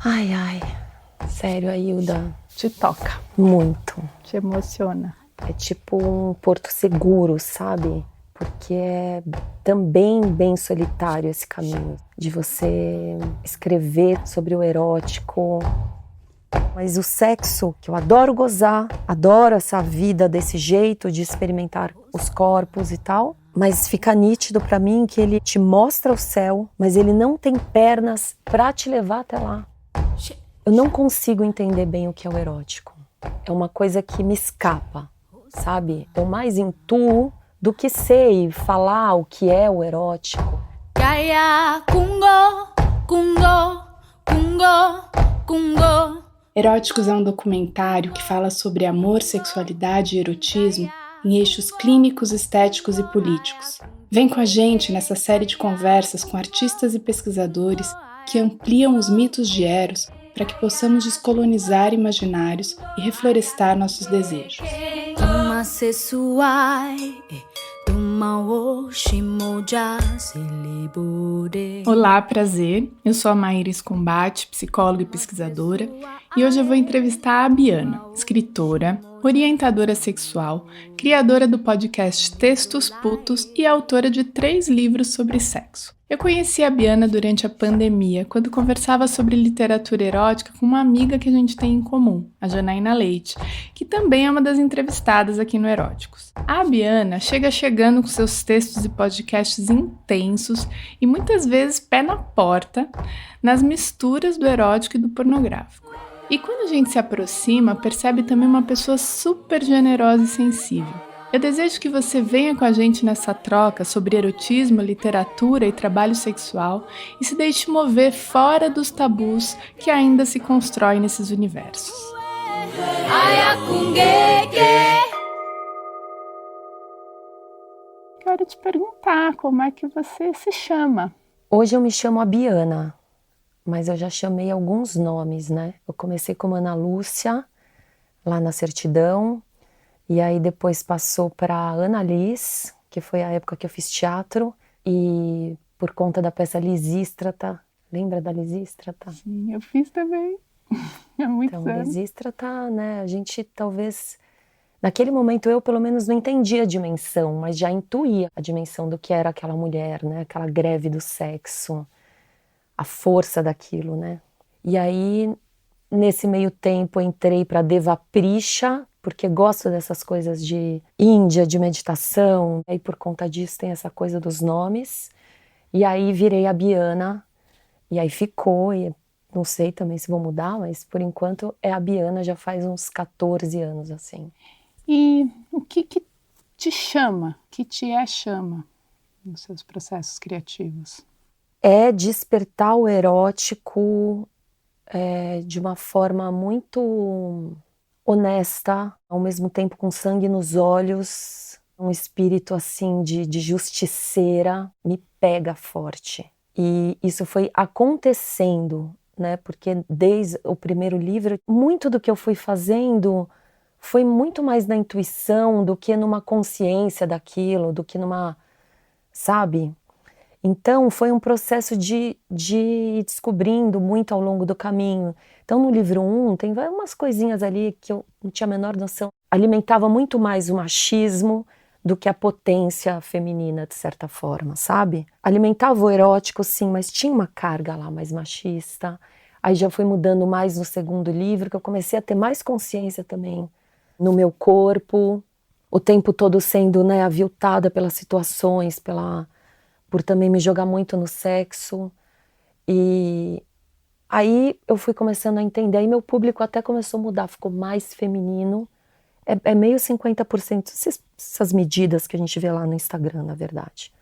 Ai, ai. Sério, Ailda. Te toca. Muito. Te emociona. É tipo um porto seguro, sabe? Porque é também bem solitário esse caminho de você escrever sobre o erótico. Mas o sexo, que eu adoro gozar, adoro essa vida desse jeito de experimentar os corpos e tal, mas fica nítido pra mim que ele te mostra o céu, mas ele não tem pernas pra te levar até lá. Eu não consigo entender bem o que é o erótico. É uma coisa que me escapa, sabe? Eu mais intuo do que sei falar o que é o erótico. Eróticos é um documentário que fala sobre amor, sexualidade e erotismo em eixos clínicos, estéticos e políticos. Vem com a gente nessa série de conversas com artistas e pesquisadores que ampliam os mitos de Eros para que possamos descolonizar imaginários e reflorestar nossos desejos. Olá, prazer. Eu sou a Maíris Combate, psicóloga e pesquisadora, e hoje eu vou entrevistar a Biana, escritora, orientadora sexual, criadora do podcast Textos Putos e autora de 3 livros sobre sexo. Eu conheci a Biana durante a pandemia, quando conversava sobre literatura erótica com uma amiga que a gente tem em comum, a Janaína Leite, que também é uma das entrevistadas aqui no Eróticos. A Biana chegando com seus textos e podcasts intensos e muitas vezes pé na porta, nas misturas do erótico e do pornográfico. E quando a gente se aproxima, percebe também uma pessoa super generosa e sensível. Eu desejo que você venha com a gente nessa troca sobre erotismo, literatura e trabalho sexual e se deixe mover fora dos tabus que ainda se constroem nesses universos. Quero te perguntar como é que você se chama. Hoje eu me chamo a Biana, mas eu já chamei alguns nomes, né? Eu comecei como Ana Lúcia, lá na certidão, e aí depois passou para Ana Liz, que foi a época que eu fiz teatro, e por conta da peça Lisístrata, lembra da Lisístrata? Sim, eu fiz também, há muitos anos. Lisístrata, né, a gente talvez... Naquele momento eu, pelo menos, não entendia a dimensão, mas já intuía a dimensão do que era aquela mulher, né, aquela greve do sexo, a força daquilo, né. E aí, nesse meio tempo, eu entrei para Devaprisha, porque gosto dessas coisas de Índia, de meditação, e por conta disso tem essa coisa dos nomes. E aí virei a Biana, e aí ficou, e não sei também se vou mudar, mas por enquanto é a Biana, já faz uns 14 anos, assim. E o que te chama, que te chama nos seus processos criativos? É despertar o erótico de uma forma muito honesta, ao mesmo tempo com sangue nos olhos, um espírito assim de justiceira, me pega forte. E isso foi acontecendo, né? Porque desde o primeiro livro, muito do que eu fui fazendo foi muito mais na intuição do que numa consciência daquilo, do que numa, sabe? Então, foi um processo de ir descobrindo muito ao longo do caminho. Então, no livro 1, tem umas coisinhas ali que eu não tinha a menor noção. Alimentava muito mais o machismo do que a potência feminina, de certa forma, sabe? Alimentava o erótico, sim, mas tinha uma carga lá mais machista. Aí já foi mudando mais no segundo livro, que eu comecei a ter mais consciência também no meu corpo, o tempo todo sendo, né, aviltada pelas situações, por também me jogar muito no sexo. E aí eu fui começando a entender, aí meu público até começou a mudar, ficou mais feminino. É meio 50%, essas medidas que a gente vê lá no Instagram, na verdade.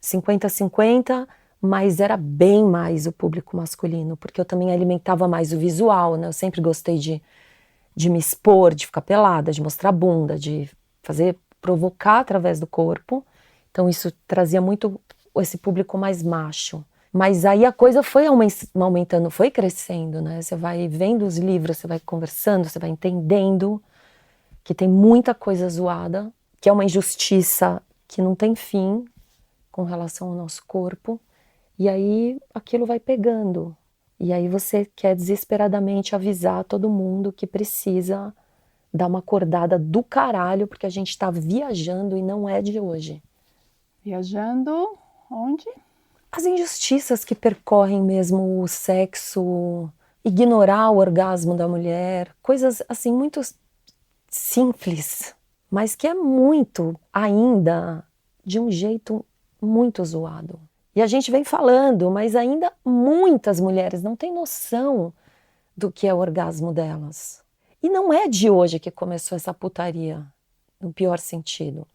50-50, mas era bem mais o público masculino, porque eu também alimentava mais o visual, né? Eu sempre gostei de me expor, de ficar pelada, de mostrar a bunda, de provocar através do corpo. Então isso trazia muito esse público mais macho. Mas aí a coisa foi aumentando, foi crescendo, né? Você vai vendo os livros, você vai conversando, você vai entendendo que tem muita coisa zoada, que é uma injustiça que não tem fim com relação ao nosso corpo. E aí aquilo vai pegando. E aí você quer desesperadamente avisar todo mundo que precisa dar uma acordada do caralho, porque a gente tá viajando e não é de hoje. Viajando onde? As injustiças que percorrem mesmo o sexo, ignorar o orgasmo da mulher, coisas assim muito simples, mas que é muito ainda de um jeito muito zoado. E a gente vem falando, mas ainda muitas mulheres não têm noção do que é o orgasmo delas. E não é de hoje que começou essa putaria, no pior sentido.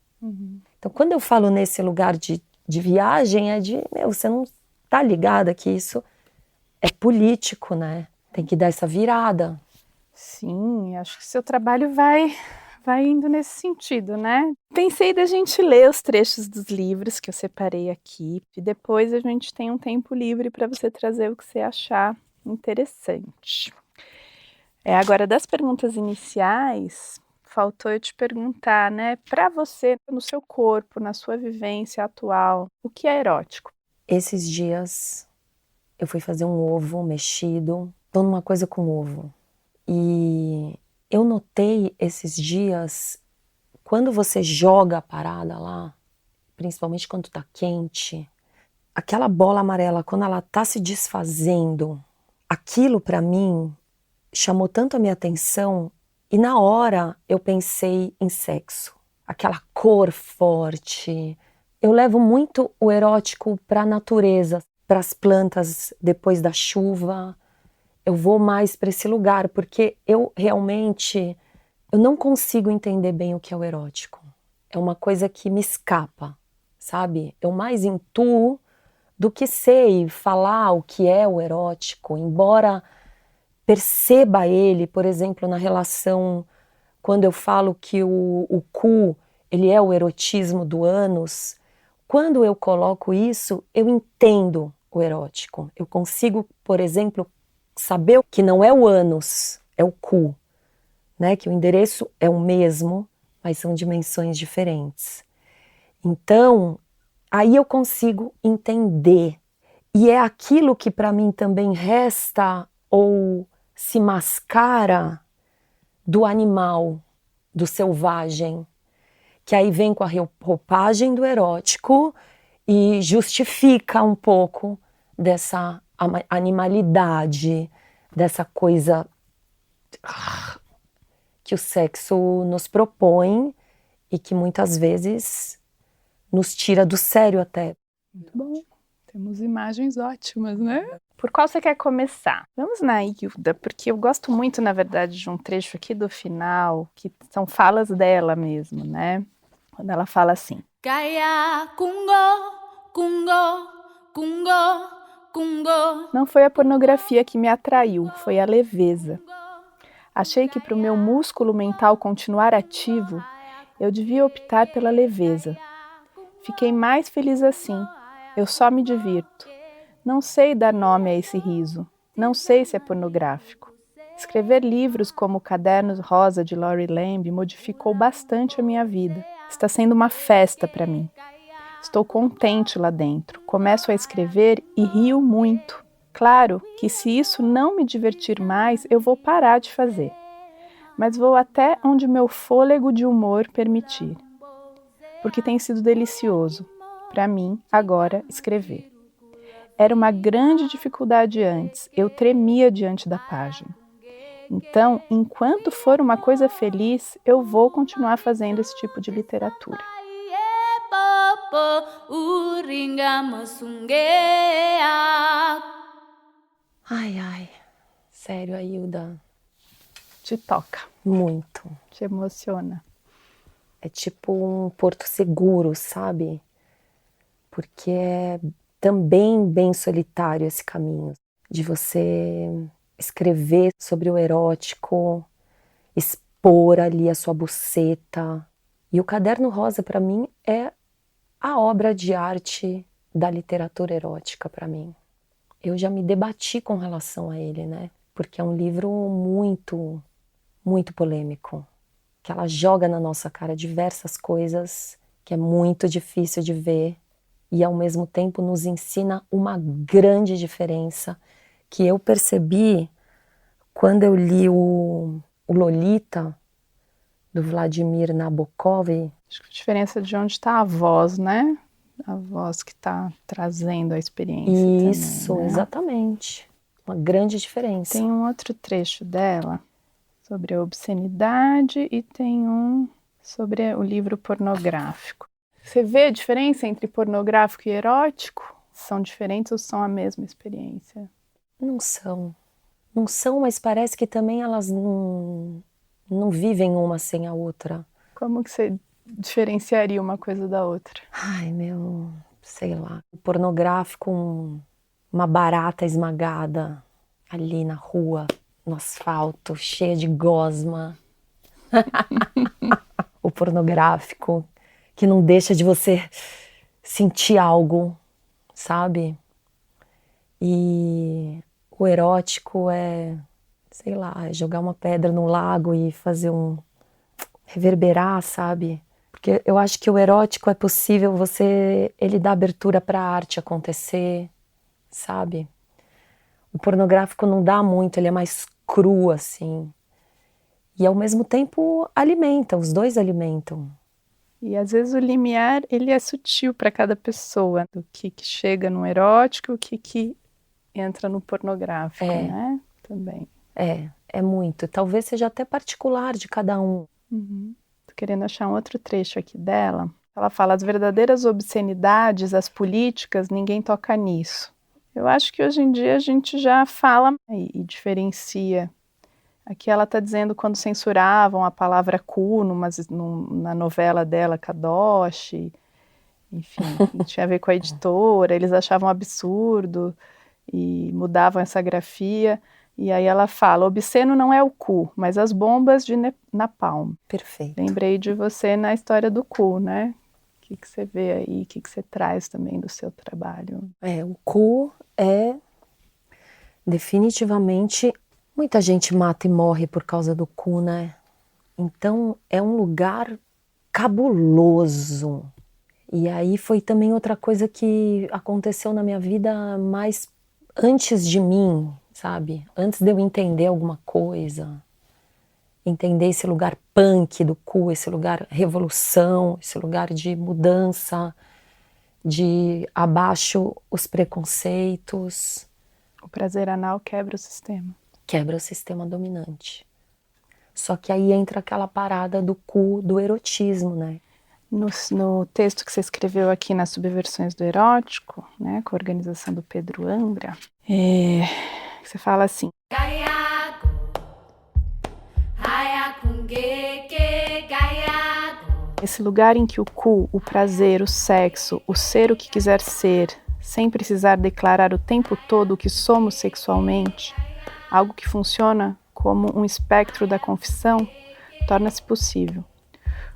Então, quando eu falo nesse lugar de viagem, é de, você não tá ligada que isso é político, né? Tem que dar essa virada. Sim, acho que seu trabalho vai indo nesse sentido, né? Pensei da gente ler os trechos dos livros que eu separei aqui e depois a gente tem um tempo livre para você trazer o que você achar interessante. Agora, das perguntas iniciais, faltou eu te perguntar, né? Para você, no seu corpo, na sua vivência atual, o que é erótico? Esses dias eu fui fazer um ovo mexido, tô numa coisa com ovo. E eu notei esses dias, quando você joga a parada lá, principalmente quando tá quente, aquela bola amarela, quando ela tá se desfazendo, aquilo pra mim chamou tanto a minha atenção e na hora eu pensei em sexo. Aquela cor forte. Eu levo muito o erótico pra natureza, pras plantas depois da chuva. Eu vou mais para esse lugar, porque eu realmente eu não consigo entender bem o que é o erótico. É uma coisa que me escapa, sabe? Eu mais intuo do que sei falar o que é o erótico, embora perceba ele, por exemplo, na relação, quando eu falo que o cu, ele é o erotismo do ânus, quando eu coloco isso, eu entendo o erótico. Eu consigo, por exemplo, saber que não é o ânus, é o cu, né? Que o endereço é o mesmo, mas são dimensões diferentes. Então, aí eu consigo entender. E é aquilo que para mim também resta ou se mascara do animal, do selvagem, que aí vem com a roupagem do erótico e justifica um pouco dessa animalidade, dessa coisa que o sexo nos propõe e que muitas vezes nos tira do sério até. Muito bom. Temos imagens ótimas, né? Por qual você quer começar? Vamos na Hilda, porque eu gosto muito, na verdade, de um trecho aqui do final, que são falas dela mesmo, né? Quando ela fala assim: Kaya kungo, kungo, kungo, kungo. Não foi a pornografia que me atraiu, foi a leveza. Achei que para o meu músculo mental continuar ativo, eu devia optar pela leveza. Fiquei mais feliz assim. Eu só me divirto. Não sei dar nome a esse riso. Não sei se é pornográfico. Escrever livros como Cadernos Rosa de Lori Lamb modificou bastante a minha vida. Está sendo uma festa para mim. Estou contente lá dentro. Começo a escrever e rio muito. Claro que se isso não me divertir mais, eu vou parar de fazer. Mas vou até onde meu fôlego de humor permitir. Porque tem sido delicioso, para mim, agora, escrever. Era uma grande dificuldade antes, eu tremia diante da página. Então, enquanto for uma coisa feliz, eu vou continuar fazendo esse tipo de literatura. Ai, ai, sério, Ailda. Te toca. Muito. Te emociona. É tipo um porto seguro, sabe? Porque é também bem solitário esse caminho de você escrever sobre o erótico, expor ali a sua buceta. E o Caderno Rosa, para mim, é a obra de arte da literatura erótica para mim. Eu já me debati com relação a ele, né? Porque é um livro muito, muito polêmico, que ela joga na nossa cara diversas coisas que é muito difícil de ver e ao mesmo tempo nos ensina uma grande diferença que eu percebi quando eu li o Lolita, do Vladimir Nabokov. Acho que a diferença de onde está a voz, né? A voz que está trazendo a experiência Isso, também, né? Exatamente. Uma grande diferença. Tem um outro trecho dela sobre a obscenidade e tem um sobre o livro pornográfico. Você vê a diferença entre pornográfico e erótico? São diferentes ou são a mesma experiência? Não são. Não são, mas parece que também elas não vivem uma sem a outra. Como que você diferenciaria uma coisa da outra? Ai, sei lá. O pornográfico, uma barata esmagada ali na rua, no asfalto, cheia de gosma. O pornográfico, que não deixa de você sentir algo, sabe? E o erótico sei lá, jogar uma pedra no lago e fazer reverberar, sabe? Porque eu acho que o erótico é possível ele dá abertura para a arte acontecer, sabe? O pornográfico não dá muito, ele é mais cru, assim. E ao mesmo tempo alimenta, os dois alimentam. E às vezes o limiar, ele é sutil para cada pessoa, do que chega no erótico, o que entra no pornográfico, né? Também. É muito. Talvez seja até particular de cada um. Uhum. Tô querendo achar um outro trecho aqui dela. Ela fala, as verdadeiras obscenidades, as políticas, ninguém toca nisso. Eu acho que hoje em dia a gente já fala e diferencia. Aqui ela está dizendo quando censuravam a palavra cu na novela dela, Kadoshi, enfim, que tinha a ver com a editora, eles achavam absurdo e mudavam essa grafia. E aí ela fala, obsceno não é o cu, mas as bombas de napalm. Perfeito. Lembrei de você na história do cu, né? O que você vê aí, o que você traz também do seu trabalho? O cu é definitivamente... Muita gente mata e morre por causa do cu, né? Então é um lugar cabuloso. E aí foi também outra coisa que aconteceu na minha vida mais antes de mim, sabe? Antes de eu entender alguma coisa. Entender esse lugar punk do cu, esse lugar revolução, esse lugar de mudança, de abaixo os preconceitos. O prazer anal quebra o sistema. Quebra o sistema dominante. Só que aí entra aquela parada do cu, do erotismo, né? No texto que você escreveu aqui nas Subversões do Erótico, né, com a organização do Pedro Ambra, você fala assim: esse lugar em que o cu, o prazer, o sexo, o ser o que quiser ser, sem precisar declarar o tempo todo o que somos sexualmente, algo que funciona como um espectro da confissão, torna-se possível.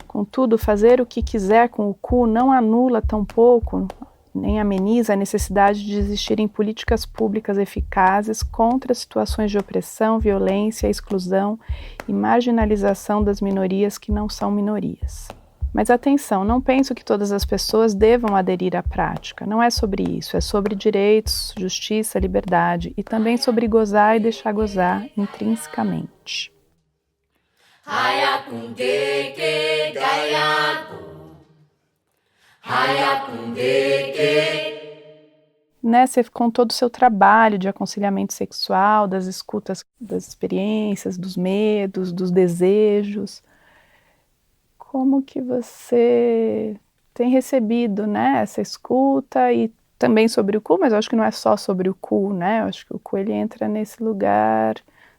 Contudo, fazer o que quiser com o cu não anula tampouco, nem ameniza a necessidade de existirem políticas públicas eficazes contra situações de opressão, violência, exclusão e marginalização das minorias que não são minorias. Mas atenção, não penso que todas as pessoas devam aderir à prática. Não é sobre isso, é sobre direitos, justiça, liberdade e também sobre gozar e deixar gozar intrinsecamente. Né, você contou do seu trabalho de aconselhamento sexual, das escutas, das experiências, dos medos, dos desejos. Como que você tem recebido, né, essa escuta e também sobre o cu, mas eu acho que não é só sobre o cu, né? Eu acho que o cu ele entra nesse lugar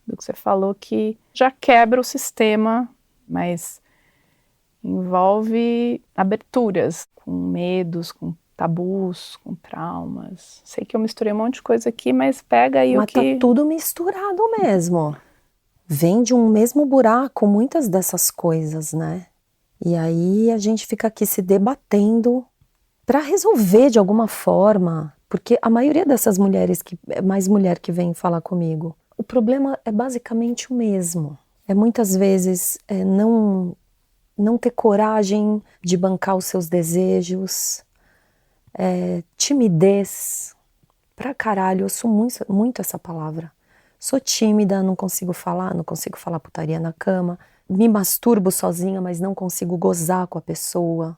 do que você falou que já quebra o sistema, mas envolve aberturas, com medos, com tabus, com traumas. Sei que eu misturei um monte de coisa aqui, mas pega aí o que... Mas tá tudo misturado mesmo. Vem de um mesmo buraco muitas dessas coisas, né? E aí a gente fica aqui se debatendo para resolver de alguma forma, porque a maioria dessas mulheres, é mais mulher que vem falar comigo, o problema é basicamente o mesmo. É muitas vezes não ter coragem de bancar os seus desejos, timidez, pra caralho, eu ouço muito, muito essa palavra. Sou tímida, não consigo falar putaria na cama, me masturbo sozinha, mas não consigo gozar com a pessoa.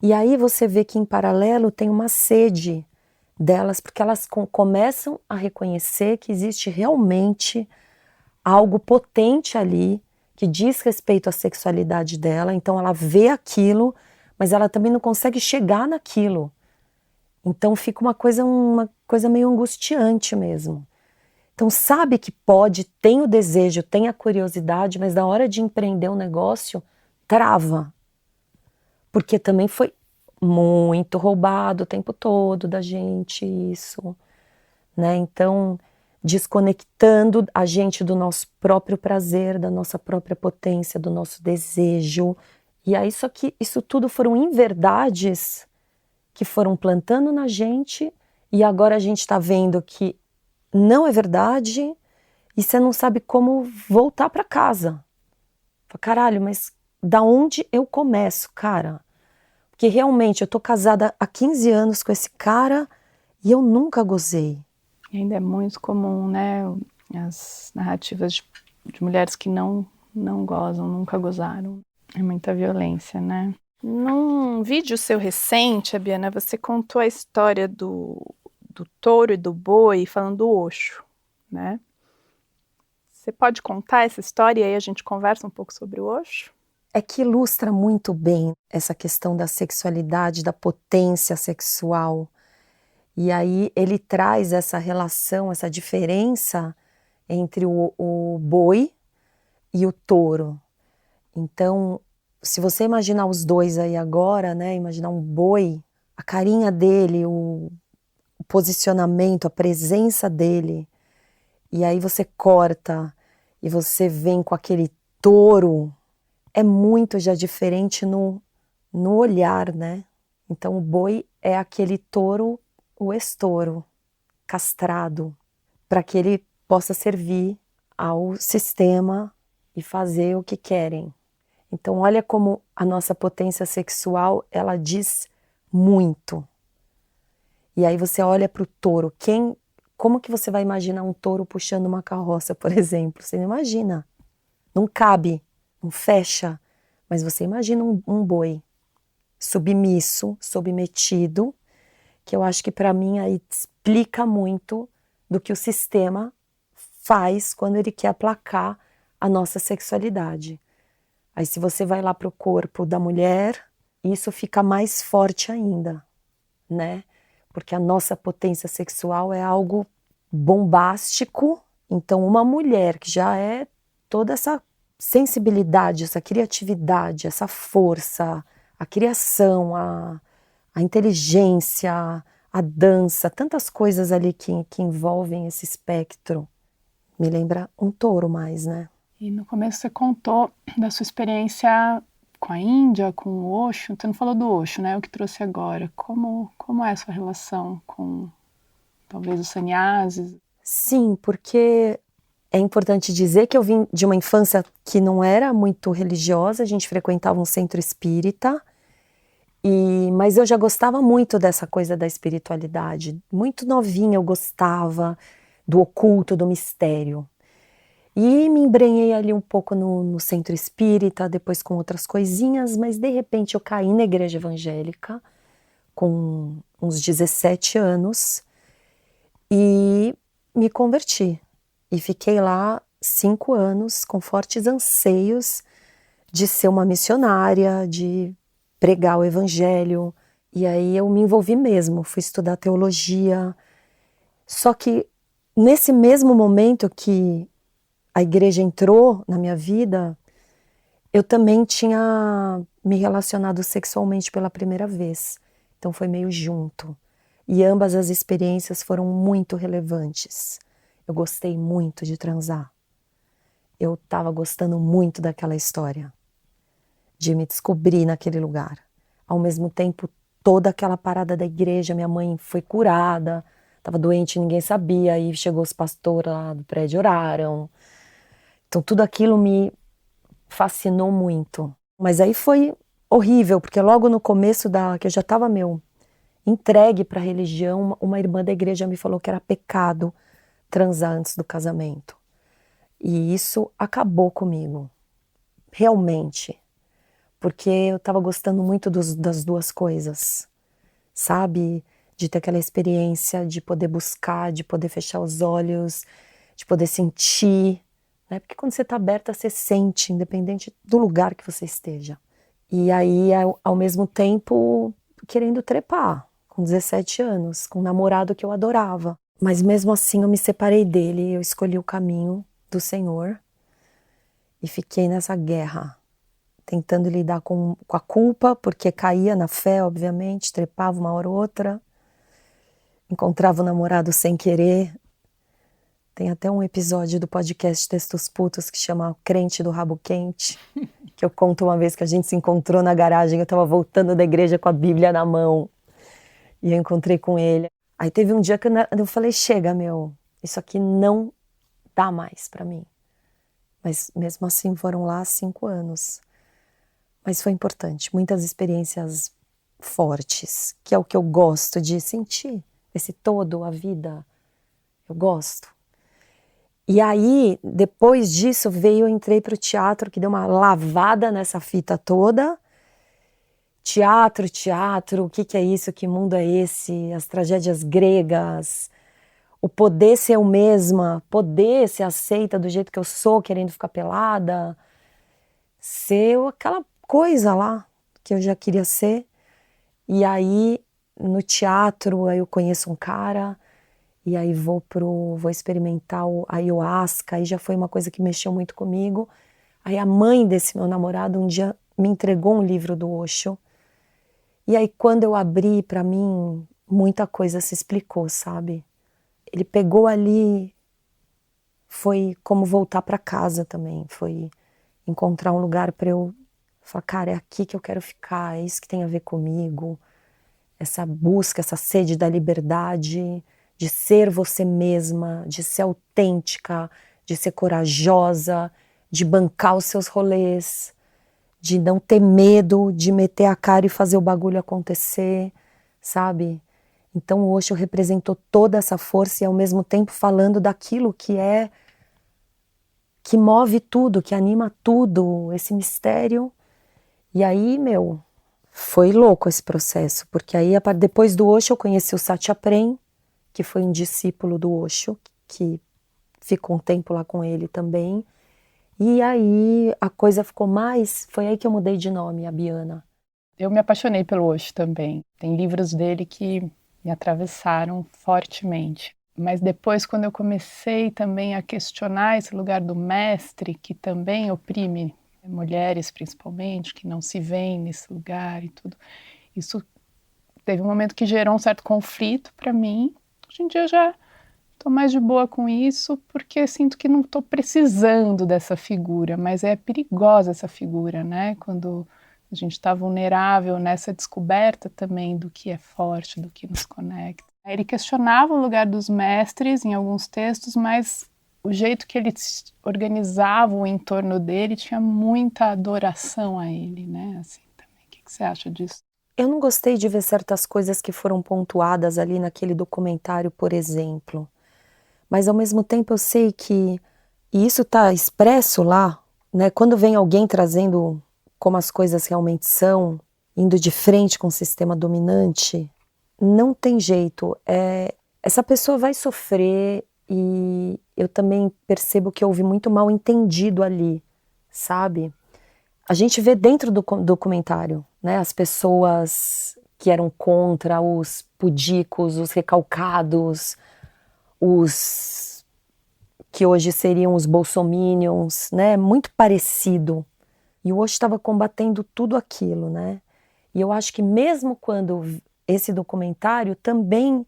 E aí você vê que em paralelo tem uma sede delas, porque elas começam a reconhecer que existe realmente algo potente ali, que diz respeito à sexualidade dela, então ela vê aquilo, mas ela também não consegue chegar naquilo. Então fica uma coisa meio angustiante mesmo. Então sabe que pode, tem o desejo, tem a curiosidade, mas na hora de empreender um negócio, trava. Porque também foi muito roubado o tempo todo da gente isso, né? Então, desconectando a gente do nosso próprio prazer, da nossa própria potência, do nosso desejo. E aí só que isso tudo foram inverdades que foram plantando na gente e agora a gente está vendo que não é verdade e você não sabe como voltar para casa. Fala, caralho, mas da onde eu começo, cara? Porque realmente eu tô casada há 15 anos com esse cara e eu nunca gozei. E ainda é muito comum, né, as narrativas de mulheres que não gozam, nunca gozaram. É muita violência, né? Num vídeo seu recente, Abiana, você contou a história do touro e do boi falando do Osho, né? Você pode contar essa história e aí a gente conversa um pouco sobre o Osho? É que ilustra muito bem essa questão da sexualidade, da potência sexual. E aí ele traz essa relação, essa diferença entre o boi e o touro. Então, se você imaginar os dois aí agora, né, imaginar um boi, a carinha dele, o posicionamento, a presença dele, e aí você corta e você vem com aquele touro, é muito já diferente no olhar, né? Então o boi é aquele touro, o estouro, castrado, para que ele possa servir ao sistema e fazer o que querem. Então olha como a nossa potência sexual, ela diz muito. E aí você olha para o touro, como que você vai imaginar um touro puxando uma carroça, por exemplo? Você não imagina, não cabe, não fecha, mas você imagina um boi submisso, submetido, que eu acho que para mim aí explica muito do que o sistema faz quando ele quer aplacar a nossa sexualidade. Aí se você vai lá para o corpo da mulher, isso fica mais forte ainda, né? Porque a nossa potência sexual é algo bombástico. Então uma mulher que já é toda essa sensibilidade, essa criatividade, essa força, a criação, a inteligência, a dança, tantas coisas ali que envolvem esse espectro. Me lembra um touro mais, né? E no começo você contou da sua experiência com a Índia, com o Osho. Você não falou do Osho, né? O que trouxe agora. Como é a sua relação com, talvez, os sannyasis? Sim, porque é importante dizer que eu vim de uma infância que não era muito religiosa, a gente frequentava um centro espírita, mas eu já gostava muito dessa coisa da espiritualidade. Muito novinha eu gostava do oculto, do mistério. E me embrenhei ali um pouco no centro espírita, depois com outras coisinhas, mas de repente eu caí na igreja evangélica com uns 17 anos e me converti. E fiquei lá 5 anos com fortes anseios de ser uma missionária, de pregar o evangelho. E aí eu me envolvi mesmo, fui estudar teologia. Só que nesse mesmo momento que a igreja entrou na minha vida, eu também tinha me relacionado sexualmente pela primeira vez. Então foi meio junto. E ambas as experiências foram muito relevantes. Eu gostei muito de transar. Eu estava gostando muito daquela história, de me descobrir naquele lugar. Ao mesmo tempo, toda aquela parada da igreja, minha mãe foi curada, estava doente, ninguém sabia, aí chegou os pastores lá do prédio, oraram. Então tudo aquilo me fascinou muito. Mas aí foi horrível, porque logo no começo que eu já estava entregue para a religião. Uma irmã da igreja me falou que era pecado transar antes do casamento. E isso acabou comigo, realmente, porque eu estava gostando muito das duas coisas, sabe? De ter aquela experiência, de poder buscar, de poder fechar os olhos, de poder sentir, né? Porque quando você está aberta, você sente, independente do lugar que você esteja. E aí, ao mesmo tempo, querendo trepar, com 17 anos, com um namorado que eu adorava. Mas mesmo assim eu me separei dele, eu escolhi o caminho do Senhor e fiquei nessa guerra, tentando lidar com a culpa, porque caía na fé, obviamente, trepava uma hora ou outra, encontrava o namorado sem querer. Tem até um episódio do podcast Textos Putos que chama Crente do Rabo Quente, que eu conto uma vez que a gente se encontrou na garagem, eu estava voltando da igreja com a Bíblia na mão, e eu encontrei com ele. Aí teve um dia que eu falei, chega, meu, isso aqui não dá mais pra mim. Mas mesmo assim foram lá 5 anos. Mas foi importante, muitas experiências fortes, que é o que eu gosto de sentir, esse todo, a vida, eu gosto. E aí, depois disso, eu entrei pro teatro, que deu uma lavada nessa fita toda. Teatro, o que é isso, que mundo é esse, as tragédias gregas, o poder ser eu mesma, poder ser aceita do jeito que eu sou, querendo ficar pelada, ser aquela coisa lá que eu já queria ser. E aí, no teatro, aí eu conheço um cara, e aí vou experimentar a ayahuasca, aí já foi uma coisa que mexeu muito comigo. Aí a mãe desse meu namorado um dia me entregou um livro do Osho, e aí quando eu abri, pra mim, muita coisa se explicou, sabe? Ele pegou ali, foi como voltar pra casa também, foi encontrar um lugar pra eu falar, cara, é aqui que eu quero ficar, é isso que tem a ver comigo, essa busca, essa sede da liberdade, de ser você mesma, de ser autêntica, de ser corajosa, de bancar os seus rolês, de não ter medo de meter a cara e fazer o bagulho acontecer, sabe? Então o Osho representou toda essa força e ao mesmo tempo falando daquilo que move tudo, que anima tudo, esse mistério. E aí, meu, foi louco esse processo, porque aí depois do Osho eu conheci o Satya Prem, que foi um discípulo do Osho, que ficou um tempo lá com ele também. E aí a coisa ficou mais... Foi aí que eu mudei de nome, a Biana. Eu me apaixonei pelo Osho também. Tem livros dele que me atravessaram fortemente. Mas depois, quando eu comecei também a questionar esse lugar do mestre, que também oprime mulheres, principalmente, que não se veem nesse lugar e tudo, isso teve um momento que gerou um certo conflito para mim. Hoje em dia eu já estou mais de boa com isso, porque sinto que não estou precisando dessa figura, mas é perigosa essa figura, né? Quando a gente está vulnerável nessa descoberta também do que é forte, do que nos conecta. Ele questionava o lugar dos mestres em alguns textos, mas o jeito que eles organizavam o entorno dele tinha muita adoração a ele, né? Assim, também. O que você acha disso? Eu não gostei de ver certas coisas que foram pontuadas ali naquele documentário, por exemplo. Mas ao mesmo tempo eu sei que, e isso está expresso lá, né? Quando vem alguém trazendo como as coisas realmente são, indo de frente com o sistema dominante, não tem jeito. Essa pessoa vai sofrer e eu também percebo que houve muito mal entendido ali, sabe? A gente vê dentro do documentário, né? As pessoas que eram contra, os pudicos, os recalcados, os que hoje seriam os bolsominions, né? Muito parecido. E o Osho estava combatendo tudo aquilo, né? E eu acho que mesmo quando esse documentário também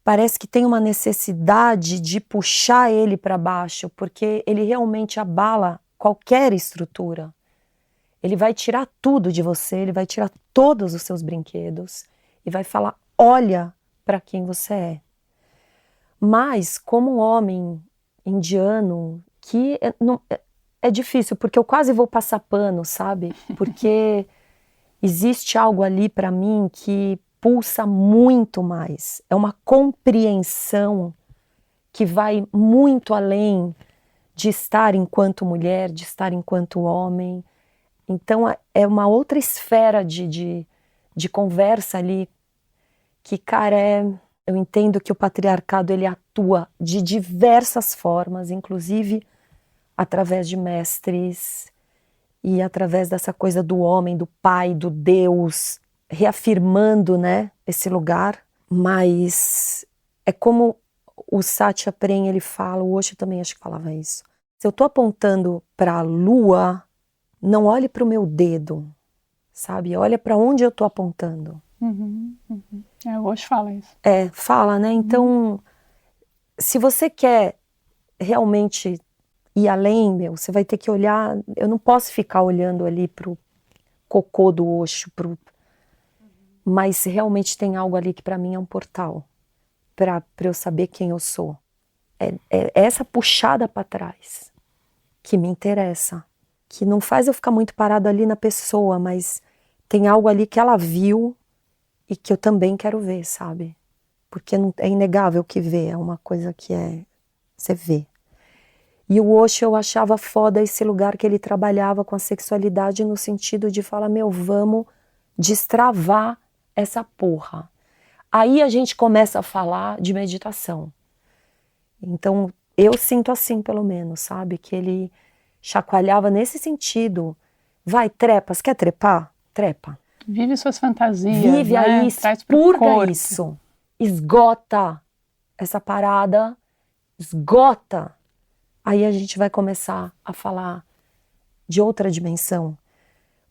parece que tem uma necessidade de puxar ele para baixo, porque ele realmente abala qualquer estrutura. Ele vai tirar tudo de você, ele vai tirar todos os seus brinquedos e vai falar, olha para quem você é. Mas, como um homem indiano, que é difícil, porque eu quase vou passar pano, sabe? Porque existe algo ali para mim que pulsa muito mais. É uma compreensão que vai muito além de estar enquanto mulher, de estar enquanto homem. Então é uma outra esfera de conversa ali que, cara, eu entendo que o patriarcado ele atua de diversas formas, inclusive através de mestres e através dessa coisa do homem, do pai, do Deus, reafirmando, né, esse lugar. Mas é como o Satya Prem, ele fala, o Osho também acho que falava isso. Se eu estou apontando para a lua, não olhe para o meu dedo, sabe? Olha para onde eu estou apontando. O Osho fala isso. Fala, né? Então, se você quer realmente ir além, você vai ter que olhar. Eu não posso ficar olhando ali pro cocô do Osho, mas realmente tem algo ali que para mim é um portal para eu saber quem eu sou. É essa puxada para trás que me interessa, que não faz eu ficar muito parado ali na pessoa, mas tem algo ali que ela viu e que eu também quero ver, sabe? Porque não, é inegável que ver, é uma coisa que você vê. E o Osho, eu achava foda esse lugar que ele trabalhava com a sexualidade no sentido de falar, meu, vamos destravar essa porra. Aí a gente começa a falar de meditação. Então, eu sinto assim, pelo menos, sabe? Que ele chacoalhava nesse sentido. Vai, trepa, você quer trepar? Trepa. Vive suas fantasias, Vive né? aí, Traz pro expurga corpo. isso. Esgota essa parada. Esgota. Aí a gente vai começar a falar de outra dimensão.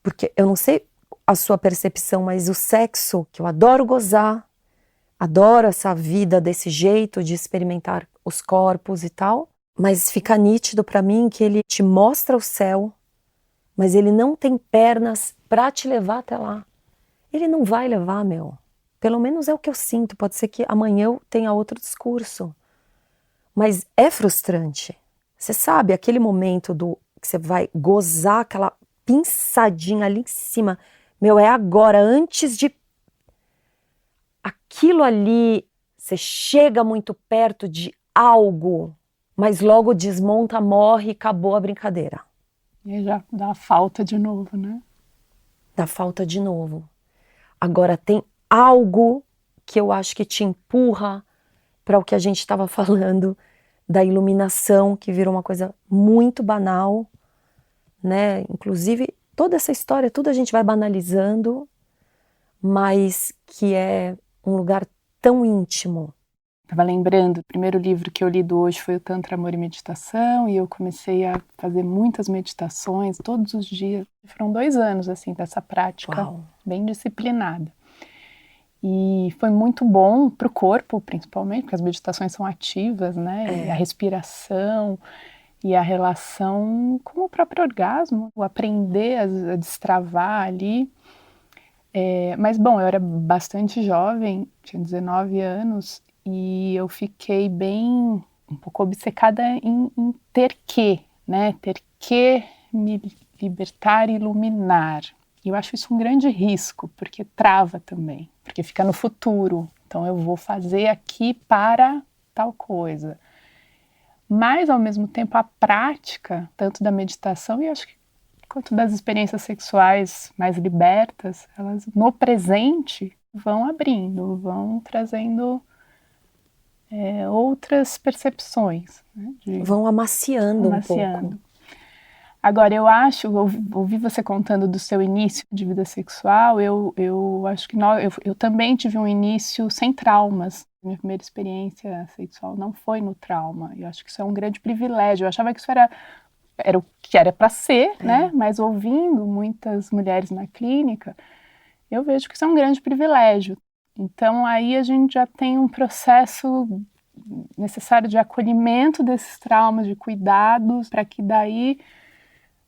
Porque eu não sei a sua percepção, mas o sexo, que eu adoro gozar, adoro essa vida desse jeito de experimentar os corpos e tal, mas fica nítido pra mim que ele te mostra o céu, mas ele não tem pernas pra te levar até lá. Ele não vai levar, meu. Pelo menos é o que eu sinto. Pode ser que amanhã eu tenha outro discurso. Mas é frustrante. Você sabe, aquele momento que você vai gozar aquela pinçadinha ali em cima. Meu, é agora, antes de... Aquilo ali, você chega muito perto de algo, mas logo desmonta, morre e acabou a brincadeira. E aí já dá falta de novo, né? Dá falta de novo. Agora tem algo que eu acho que te empurra para o que a gente estava falando da iluminação, que virou uma coisa muito banal, né? Inclusive, toda essa história, tudo a gente vai banalizando, mas que é um lugar tão íntimo. Estava lembrando, o primeiro livro que eu li do hoje foi o Tantra, Amor e Meditação, e eu comecei a fazer muitas meditações todos os dias. Foram 2 anos, assim, dessa prática. Uau. Bem disciplinada. E foi muito bom para o corpo, principalmente, porque as meditações são ativas, né? E a respiração e a relação com o próprio orgasmo, o aprender a destravar ali. Mas, bom, eu era bastante jovem, tinha 19 anos, e eu fiquei um pouco obcecada em ter que, né? Ter que me libertar e iluminar. E eu acho isso um grande risco, porque trava também, porque fica no futuro. Então eu vou fazer aqui para tal coisa. Mas, ao mesmo tempo, a prática, tanto da meditação e acho que quanto das experiências sexuais mais libertas, elas no presente vão abrindo, vão trazendo outras percepções. Né, vão amaciando um pouco. Agora, eu acho, ouvi você contando do seu início de vida sexual, eu acho que eu também tive um início sem traumas. Minha primeira experiência sexual não foi no trauma. Eu acho que isso é um grande privilégio. Eu achava que isso era o que era para ser, né? Mas ouvindo muitas mulheres na clínica, eu vejo que isso é um grande privilégio. Então, aí a gente já tem um processo necessário de acolhimento desses traumas, de cuidados, para que daí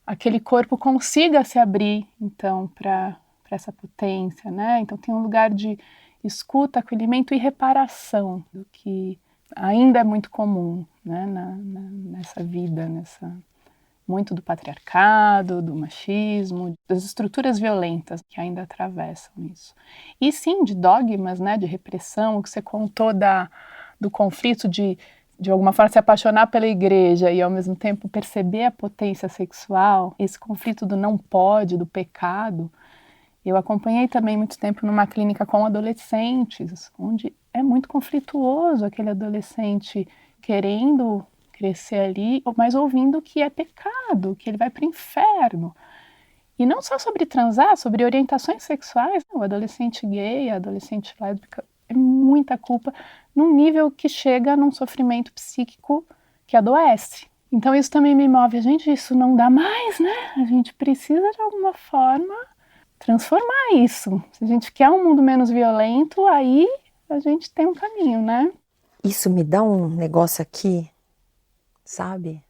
aquele corpo consiga se abrir, então, para essa potência, né? Então, tem um lugar de escuta, acolhimento e reparação, do que ainda é muito comum, né? Nessa vida, muito do patriarcado, do machismo, das estruturas violentas que ainda atravessam isso. E sim, de dogmas, né, de repressão, o que você contou do conflito de alguma forma se apaixonar pela igreja e ao mesmo tempo perceber a potência sexual, esse conflito do não pode, do pecado. Eu acompanhei também muito tempo numa clínica com adolescentes, onde é muito conflituoso aquele adolescente querendo crescer ali, mas ouvindo que é pecado, que ele vai para o inferno. E não só sobre transar, sobre orientações sexuais. O adolescente gay, a adolescente lésbica, é muita culpa, num nível que chega num sofrimento psíquico que adoece. Então isso também me move. Gente, isso não dá mais, né? A gente precisa de alguma forma transformar isso. Se a gente quer um mundo menos violento, aí a gente tem um caminho, né? Isso me dá um negócio aqui, sabe?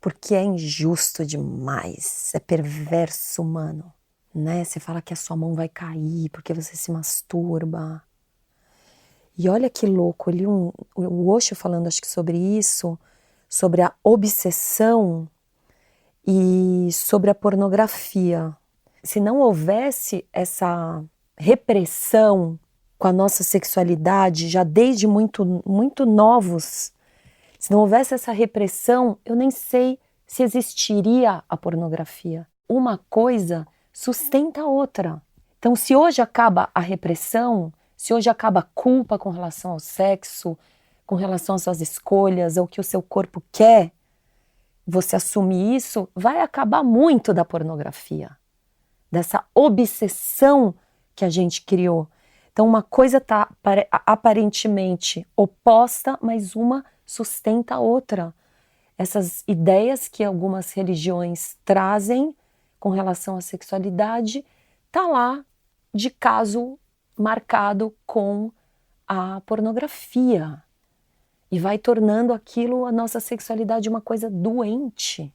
Porque é injusto demais, é perverso, mano, né? Você fala que a sua mão vai cair porque você se masturba. E olha que louco, eu li o Osho falando, acho que sobre isso, sobre a obsessão e sobre a pornografia. Se não houvesse essa repressão com a nossa sexualidade, já desde muito novos, se não houvesse essa repressão, eu nem sei se existiria a pornografia. Uma coisa sustenta a outra. Então, se hoje acaba a repressão, se hoje acaba a culpa com relação ao sexo, com relação às suas escolhas, ao que o seu corpo quer, você assumir isso, vai acabar muito da pornografia, dessa obsessão que a gente criou. Então, uma coisa está aparentemente oposta, mas uma sustenta a outra. Essas ideias que algumas religiões trazem com relação à sexualidade, está lá de caso marcado com a pornografia. E vai tornando aquilo, a nossa sexualidade, uma coisa doente,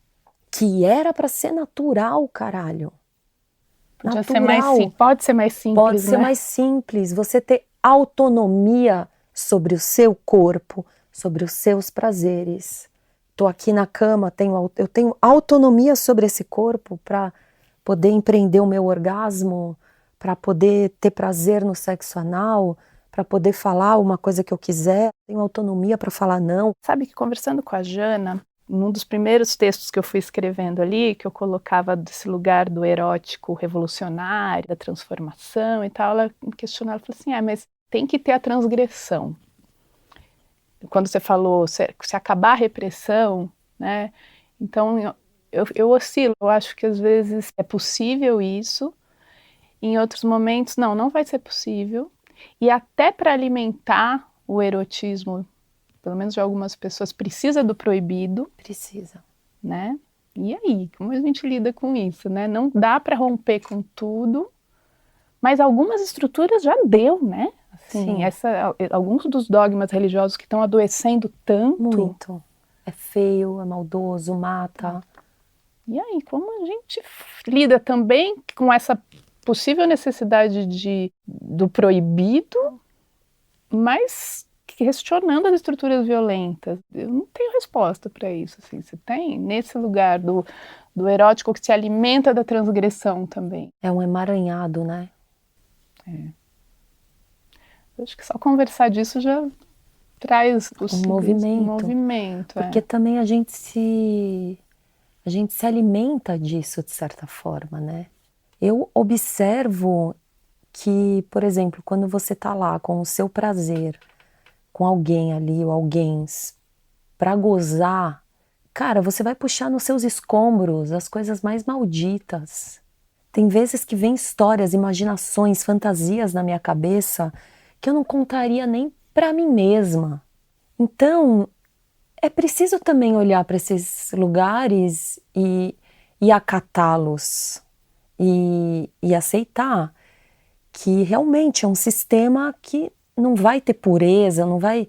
que era para ser natural, caralho. Pode ser mais simples, pode ser mais simples, você ter autonomia sobre o seu corpo, sobre os seus prazeres. Estou aqui na cama, eu tenho autonomia sobre esse corpo para poder empreender o meu orgasmo, para poder ter prazer no sexo anal, para poder falar uma coisa que eu quiser, tenho autonomia para falar não. Sabe que conversando com a Jana, num dos primeiros textos que eu fui escrevendo ali, que eu colocava desse lugar do erótico revolucionário, da transformação e tal, ela me questionou, ela falou assim, mas tem que ter a transgressão. Quando você falou, se acabar a repressão, né, então eu oscilo, eu acho que às vezes é possível isso, em outros momentos não vai ser possível, e até para alimentar o erotismo, pelo menos de algumas pessoas, precisa do proibido. Precisa. Né? E aí, como a gente lida com isso, né? Não dá para romper com tudo, mas algumas estruturas já deu, né? Assim, alguns dos dogmas religiosos que estão adoecendo tanto. Muito. É feio, é maldoso, mata. E aí, como a gente lida também com essa possível necessidade do proibido, mas questionando as estruturas violentas? Eu não tenho resposta para isso. Assim. Você tem? Nesse lugar do erótico que se alimenta da transgressão também. É um emaranhado, né? Eu acho que só conversar disso já traz um movimento. Porque também a gente se alimenta disso de certa forma, né? Eu observo que, por exemplo, quando você está lá com o seu prazer, com alguém ali ou alguém para gozar, cara, você vai puxar nos seus escombros as coisas mais malditas. Tem vezes que vem histórias, imaginações, fantasias na minha cabeça que eu não contaria nem para mim mesma. Então, é preciso também olhar para esses lugares e acatá-los e aceitar que realmente é um sistema que não vai ter pureza, não vai...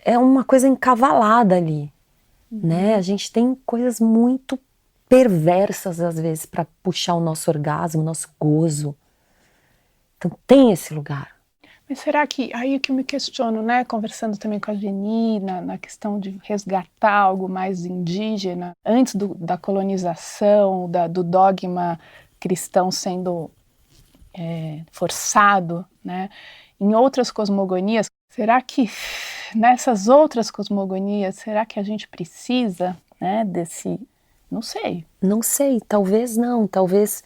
É uma coisa encavalada ali, né? A gente tem coisas muito perversas, às vezes, para puxar o nosso orgasmo, o nosso gozo. Então, tem esse lugar. Mas será que, aí é que eu me questiono, né, conversando também com a Geni, na questão de resgatar algo mais indígena, antes da colonização, do dogma cristão sendo forçado, né, em outras cosmogonias, será que nessas outras cosmogonias, será que a gente precisa, né, não sei. Não sei, talvez não, talvez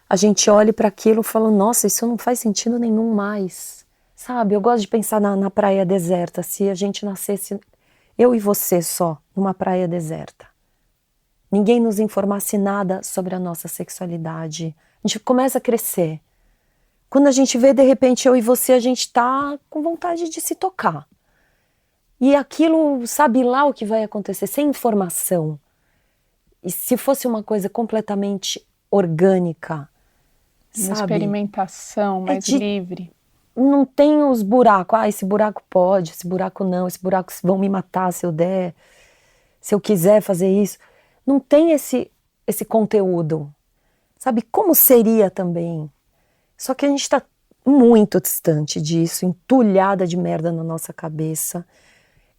a gente olhe para aquilo e fale, nossa, isso não faz sentido nenhum mais, sabe? Eu gosto de pensar na praia deserta, se a gente nascesse, eu e você só, numa praia deserta. Ninguém nos informasse nada sobre a nossa sexualidade. A gente começa a crescer. Quando a gente vê, de repente, eu e você, a gente tá com vontade de se tocar. E aquilo, sabe lá o que vai acontecer, sem informação. E se fosse uma coisa completamente orgânica, Uma sabe? Experimentação mais livre. Não tem os buracos. Ah, esse buraco pode, esse buraco não, esse buraco vão me matar se eu der, se eu quiser fazer isso. Não tem esse conteúdo. Sabe como seria também? Só que a gente está muito distante disso, entulhada de merda na nossa cabeça.